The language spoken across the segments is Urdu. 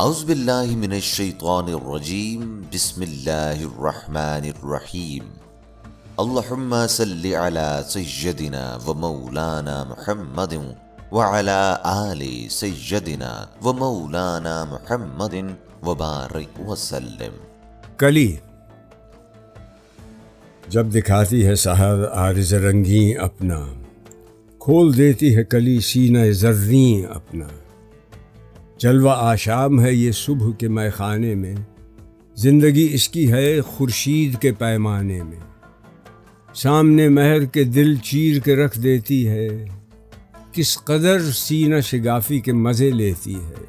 اعوذ باللہ من الشیطان الرجیم، بسم اللہ الرحمن الرحیم۔ اللہم صلی علی سیدنا و مولانا محمد وعلی آل سیدنا و مولانا محمد وبارک وسلم۔ کلی جب دکھاتی ہے سحر عارض رنگیں اپنا، کھول دیتی ہے کلی سینہ زریں اپنا۔ جلوہ آشام ہے یہ صبح کے مے خانے میں، زندگی اس کی ہے خورشید کے پیمانے میں۔ سامنے مہر کے دل چیر کے رکھ دیتی ہے، کس قدر سینہ شگافی کے مزے لیتی ہے۔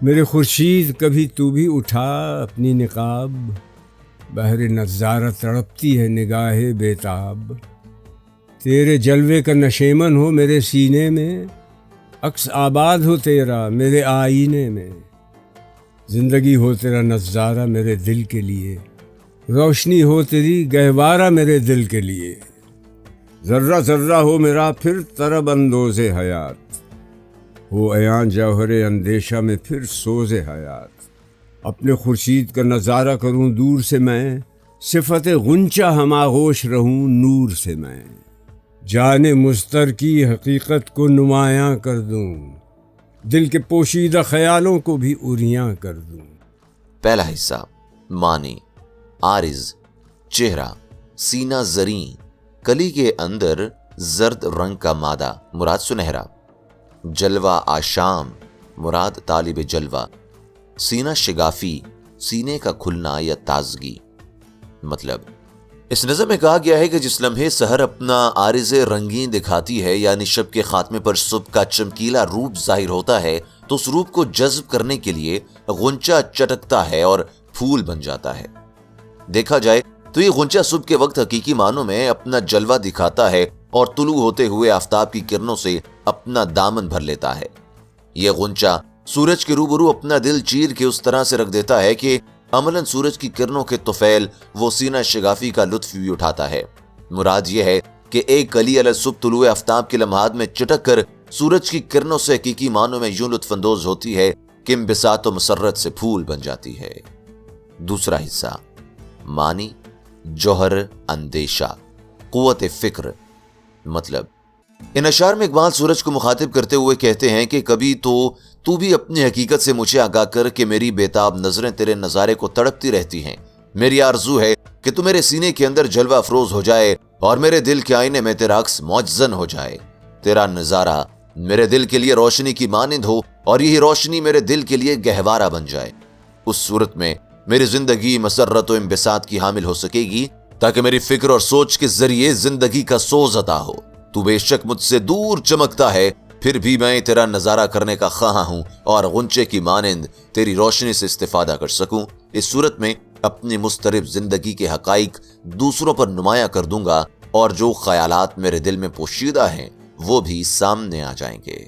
میرے خورشید کبھی تو بھی اٹھا اپنی نقاب، بہر نظارہ تڑپتی ہے نگاہ بیتاب۔ تیرے جلوے کا نشیمن ہو میرے سینے میں، عکس آباد ہو تیرا میرے آئینے میں۔ زندگی ہو تیرا نظارہ میرے دل کے لیے، روشنی ہو تیری گہوارہ میرے دل کے لیے۔ ذرہ ذرہ ہو میرا پھر طرب اندوز حیات، ہو عیاں جوہر اندیشہ میں پھر سوز حیات۔ اپنے خورشید کا نظارہ کروں دور سے میں، صفت غنچہ ہم آغوش رہوں نور سے میں۔ جان مضطر کی حقیقت کو نمایاں کر دوں، دل کے پوشیدہ خیالوں کو بھی عریاں کر دوں۔ پہلا حصہ معنی۔ عارض چہرہ، سینہ زریں، کلی کے اندر زرد رنگ کا مادہ مراد سنہرا۔ جلوہ آشام مراد طالب جلوہ۔ سینہ شگافی، سینے کا کھلنا یا تازگی۔ مطلب اس نظم میں کہا گیا ہے کہ جس لمحے سحر اپنا عارض رنگین دکھاتی ہے، یعنی شب کے خاتمے پر صبح کا چمکیلا روپ ظاہر ہوتا ہے، تو اس روپ کو جذب کرنے کے لیے غنچہ چٹکتا ہے اور پھول بن جاتا ہے۔ دیکھا جائے تو یہ غنچہ صبح کے وقت حقیقی معنوں میں اپنا جلوہ دکھاتا ہے اور طلوع ہوتے ہوئے آفتاب کی کرنوں سے اپنا دامن بھر لیتا ہے۔ یہ غنچہ سورج کے روبرو اپنا دل چیر کے اس طرح سے رکھ دیتا ہے کہ عملاً سورج کی کرنوں کے طفیل وہ سینہ شگافی کا لطف بھی اٹھاتا ہے۔ مراد یہ ہے کہ ایک کلی علی صبح طلوع آفتاب کے لمحات میں چٹک کر سورج کی کرنوں سے حقیقی معنوں میں یوں لطف اندوز ہوتی ہے کہ انبساط و مسرت سے پھول بن جاتی ہے۔ دوسرا حصہ معنی۔ جوہر اندیشہ، قوت فکر۔ مطلب ان اشعار میں اقبال سورج کو مخاطب کرتے ہوئے کہتے ہیں کہ کبھی تو بھی اپنی حقیقت سے مجھے آگاہ کر کہ میری بیتاب نظریں تیرے نظارے کو تڑپتی رہتی ہیں۔ میری آرزو ہے کہ تو میرے سینے کے اندر جلوہ افروز ہو جائے اور میرے دل کے آئینے میں تیرا عکس معجزن ہو جائے۔ تیرا نظارہ میرے دل کے لیے روشنی کی مانند ہو اور یہی روشنی میرے دل کے لیے گہوارہ بن جائے۔ اس صورت میں میری زندگی مسرت و انبساط کی حامل ہو سکے گی، تاکہ میری فکر اور سوچ کے ذریعے زندگی کا سوز عطا ہو۔ تو بے شک مجھ سے دور چمکتا ہے، پھر بھی میں تیرا نظارہ کرنے کا خواہاں ہوں اور غنچے کی مانند تیری روشنی سے استفادہ کر سکوں۔ اس صورت میں اپنی مضطرب زندگی کے حقائق دوسروں پر نمایاں کر دوں گا اور جو خیالات میرے دل میں پوشیدہ ہیں وہ بھی سامنے آ جائیں گے۔